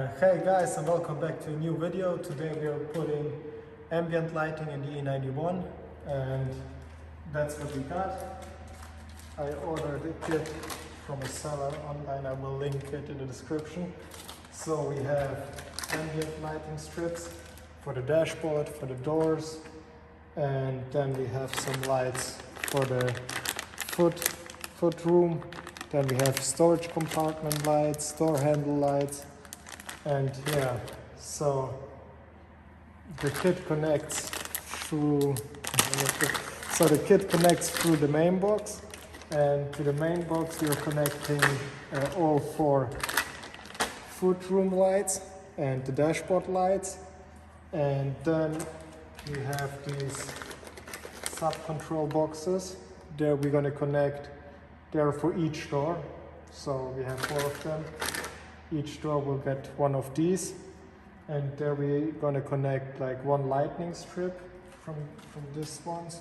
Hey guys, and welcome back to a new video. Today we are putting ambient lighting in the E91 and that's what we got. I ordered a kit from a seller online. I will link it in the description. So we have ambient lighting strips for the dashboard, for the doors, and then we have some lights for the foot room. Then we have storage compartment lights, door handle lights. And yeah, so the kit connects through the main box, and to the main box we are connecting all 4 foot room lights and the dashboard lights, and then we have these sub control boxes. There we're going to connect there for each door, so we have 4 of them. Each door will get one of these, and there we're gonna connect like 1 lightning strip from these ones,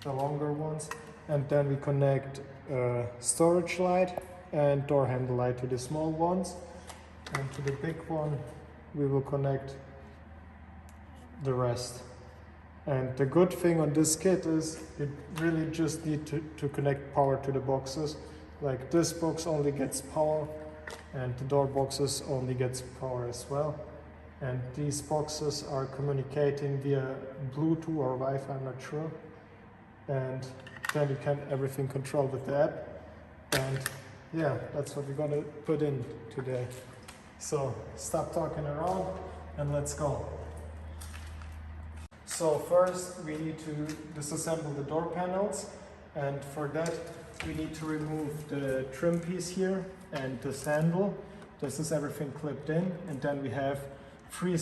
the longer ones, and then we connect a storage light and door handle light to the small ones, and to the big one we will connect the rest. And the good thing on this kit is it really just need to connect power to the boxes. Like this box only gets power, and the door boxes only gets power as well. And these boxes are communicating via Bluetooth or Wi-Fi, I'm not sure. And then you can everything control with the app. And yeah, that's what we're gonna put in today. So stop talking around and let's go. So first we need to disassemble the door panels, and for that we need to remove the trim piece here and this handle. This is everything clipped in, and then we have 3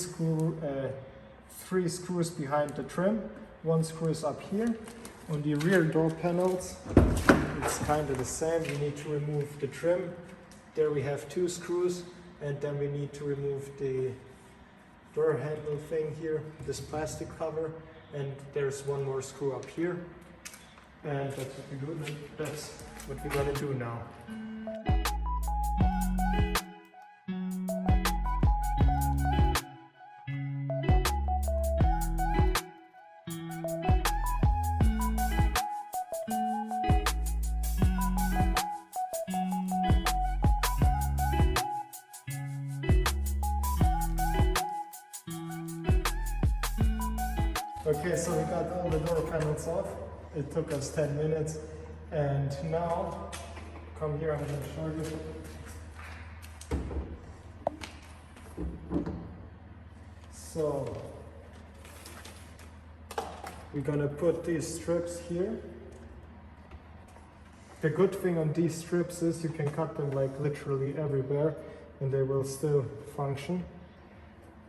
screws behind the trim. 1 screw is up here. On the rear door panels it's kind of the same. We need to remove the trim. There we have 2 screws, and then we need to remove the door handle thing here, this plastic cover, and there's 1 more screw up here. And that's what we're gonna do now. Okay, so we got all the door panels off. It took us 10 minutes, and now, come here, I'm going to show you. So, we're going to put these strips here. The good thing on these strips is you can cut them like literally everywhere and they will still function.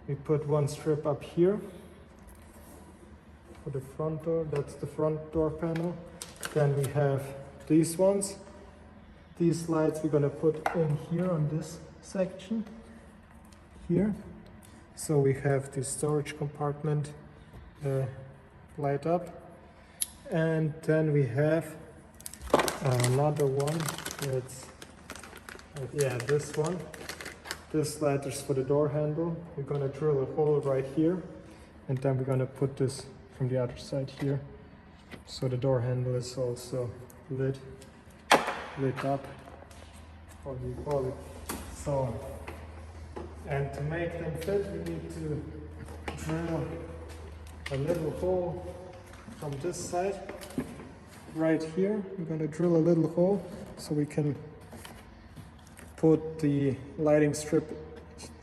We put 1 strip up here for the front door, that's the front door panel. Then we have these ones. These lights we're gonna put in here on this section here. So we have the storage compartment light up. And then we have another one. It's this one. This light is for the door handle. We're gonna drill a hole right here, and then we're gonna put this from the other side here, so the door handle is also lit up, how do you call it? So, and to make them fit we need to drill a little hole from this side right here. We're going to drill a little hole so we can put the lighting strip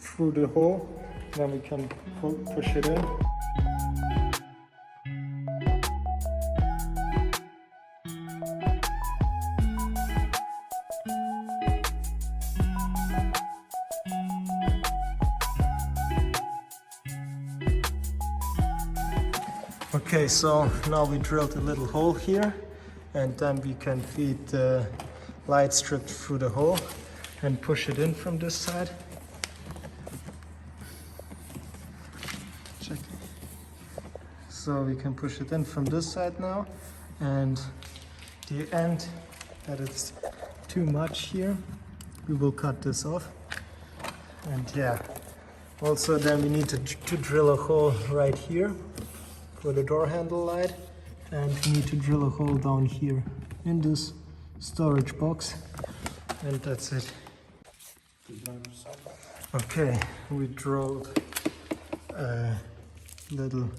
through the hole, then we can push it in. Okay, so now we drilled a little hole here, and then we can feed the light strip through the hole and push it in from this side. Check. So we can push it in from this side now, and the end that it's too much here, we will cut this off. And yeah, Also then we need to drill a hole right here for the door handle light, and we need to drill a hole down here in this storage box, and that's it. Okay, we drilled a little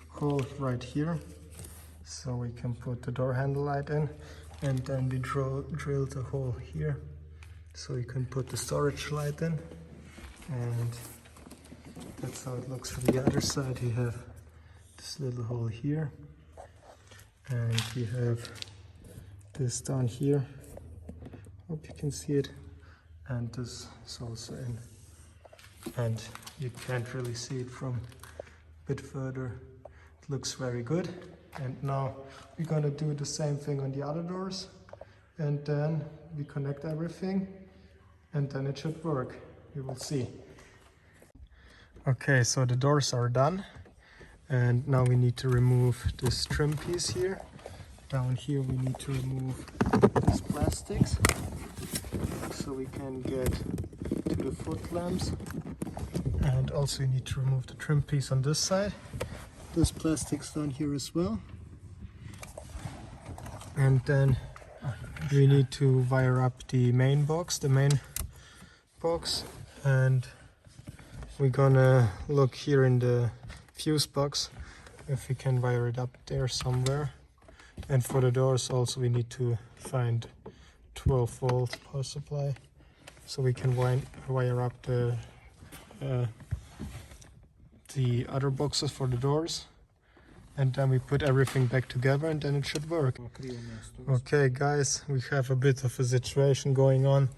hole right here so we can put the door handle light in, and then we drilled a hole here so you can put the storage light in, and that's how it looks from the other side. You have this little hole here, and you have this down here, hope you can see it, and this is also in, and you can't really see it from a bit further. It looks very good. And now we're gonna do the same thing on the other doors, and then we connect everything, and then it should work. You will see. Okay, so the doors are done, and now we need to remove this trim piece here. Down here we need to remove these plastics so we can get to the foot lamps, and also you need to remove the trim piece on this side. This plastic's down here as well, and then we need to wire up the main box, and we're gonna look here in the fuse box if we can wire it up there somewhere. And for the doors also we need to find 12-volt power supply so we can wire up the other boxes for the doors, and then we put everything back together, and then it should work. Okay guys, we have a bit of a situation going on.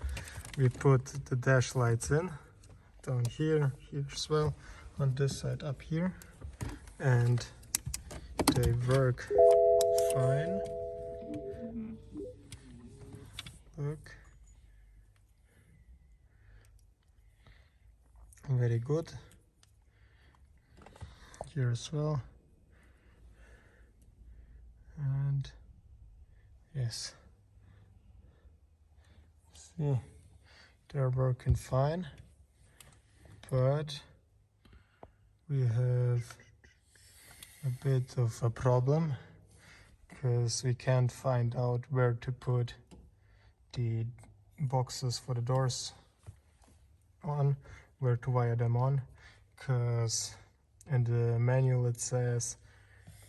We put the dash lights in down here as well, on this side up here, and they work fine. Look, very good. Here as well, and yes, see, they're working fine, but we have a bit of a problem because we can't find out where to put the boxes for the doors on, where to wire them on, because in the manual it says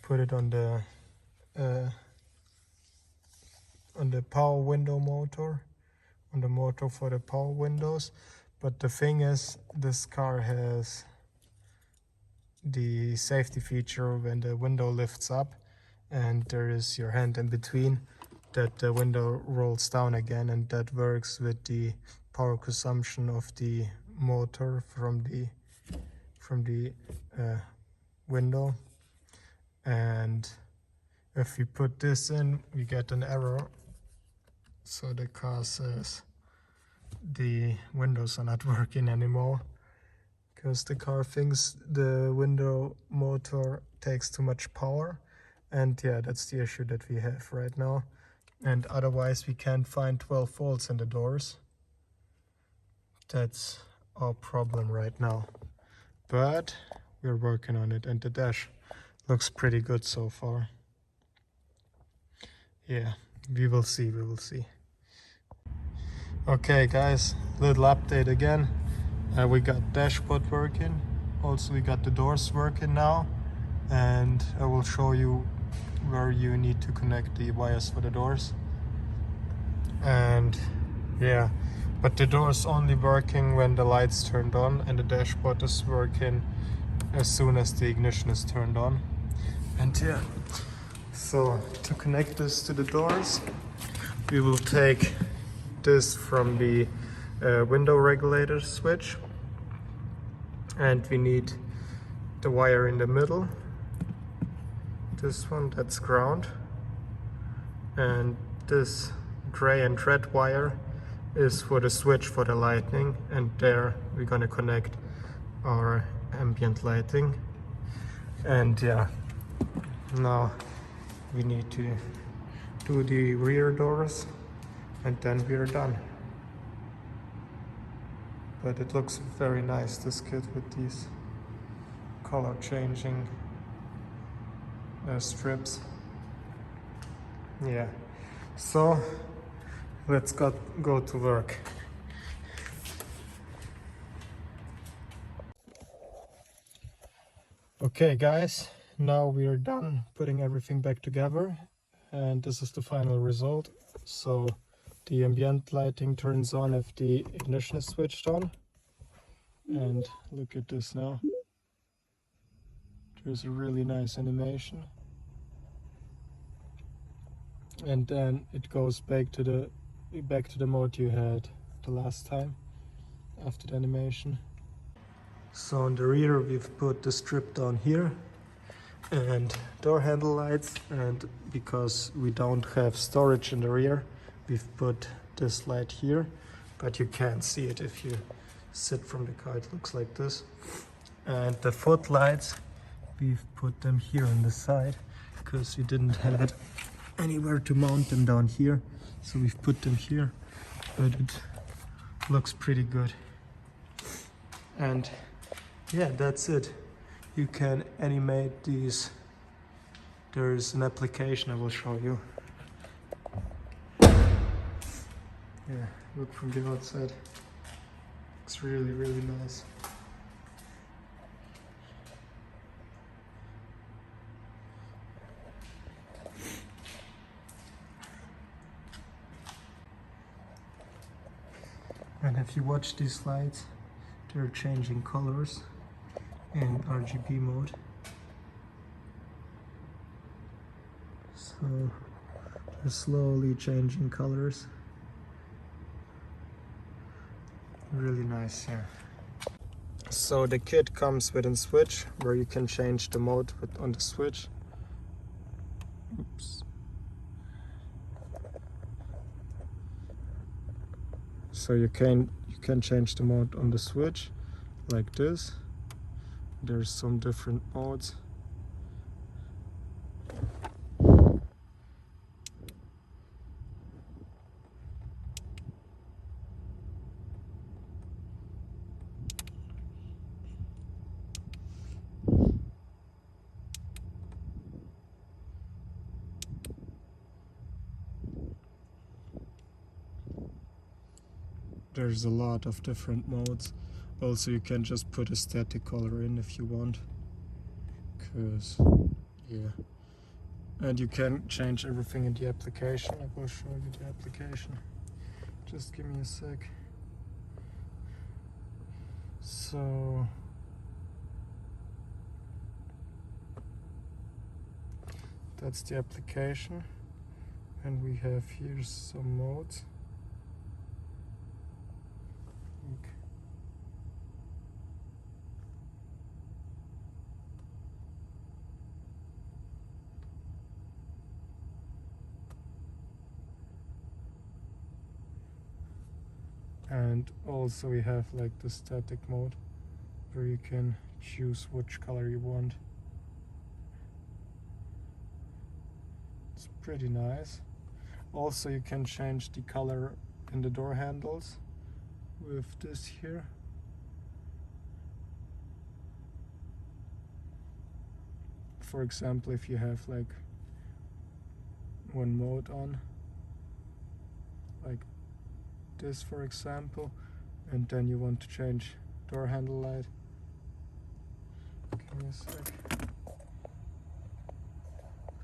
put it on the power window motor, on the motor for the power windows. But the thing is, this car has the safety feature when the window lifts up and there is your hand in between, that the window rolls down again, and that works with the power consumption of the motor from the window. And if we put this in, we get an error. So the car says the windows are not working anymore because the car thinks the window motor takes too much power. And yeah, that's the issue that we have right now. And otherwise we can't find 12 volts in the doors. That's our problem right now. But we're working on it, and the dash looks pretty good so far. Yeah, we will see. Okay guys, little update again. We got dashboard working. Also we got the doors working now, and I will show you where you need to connect the wires for the doors. And yeah, but the door is only working when the lights turned on, and the dashboard is working as soon as the ignition is turned on. And yeah, so to connect this to the doors, we will take this from the window regulator switch, and we need the wire in the middle, this one, that's ground, and this gray and red wire is for the switch for the lighting, and there we're gonna connect our ambient lighting. And yeah, now we need to do the rear doors, and then we're done. but it looks very nice, this kit, with these color changing strips. Yeah, so let's go to work. Okay guys, now we are done putting everything back together, and this is the final result. So the ambient lighting turns on if the ignition is switched on, and look at this now. There's a really nice animation, and then it goes back to the mode you had the last time after the animation. So on the rear we've put the strip down here and door handle lights, and because we don't have storage in the rear, we've put this light here, but you can't see it if you sit from the car. It looks like this. And the footlights, we've put them here on the side because we didn't have anywhere to mount them down here, so we've put them here, but it looks pretty good. And yeah, that's it. You can animate these. There's an application I will show you. Yeah, look from the outside. It's really, really nice. And if you watch these lights, they're changing colors in RGB mode. So they're slowly changing colors. Really nice here. So the kit comes with a switch where you can change the mode on the switch. Oops. So you can change the mode on the switch like this. There's some different modes. There's a lot of different modes. Also, you can just put a static color in if you want, because yeah. And you can change everything in the application. I will show you the application. Just give me a sec. So that's the application, and we have here some modes. And also we have like the static mode where you can choose which color you want. It's pretty nice. Also you can change the color in the door handles with this here. For example, if you have like one mode on, like this for example, and then you want to change door handle light. Give me a sec. Put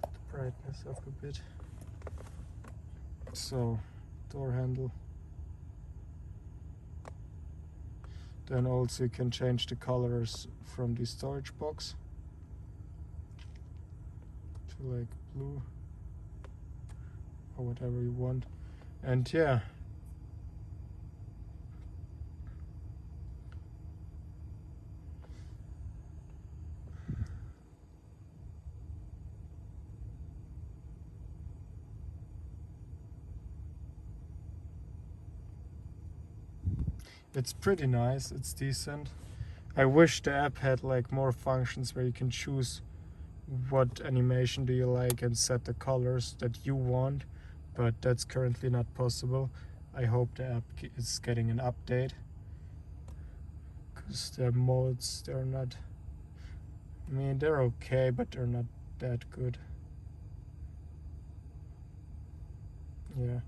the brightness up a bit. So, door handle. Then also you can change the colors from the storage box to like blue or whatever you want. And yeah, it's pretty nice, it's decent. I wish the app had like more functions where you can choose what animation do you like and set the colors that you want, but that's currently not possible. I hope the app is getting an update. Just their modes, they're not, I mean, they're okay, but they're not that good. Yeah.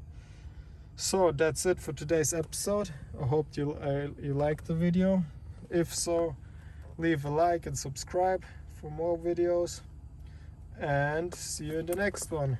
So that's it for today's episode. I hope you liked the video. If so, leave a like and subscribe for more videos, and see you in the next one.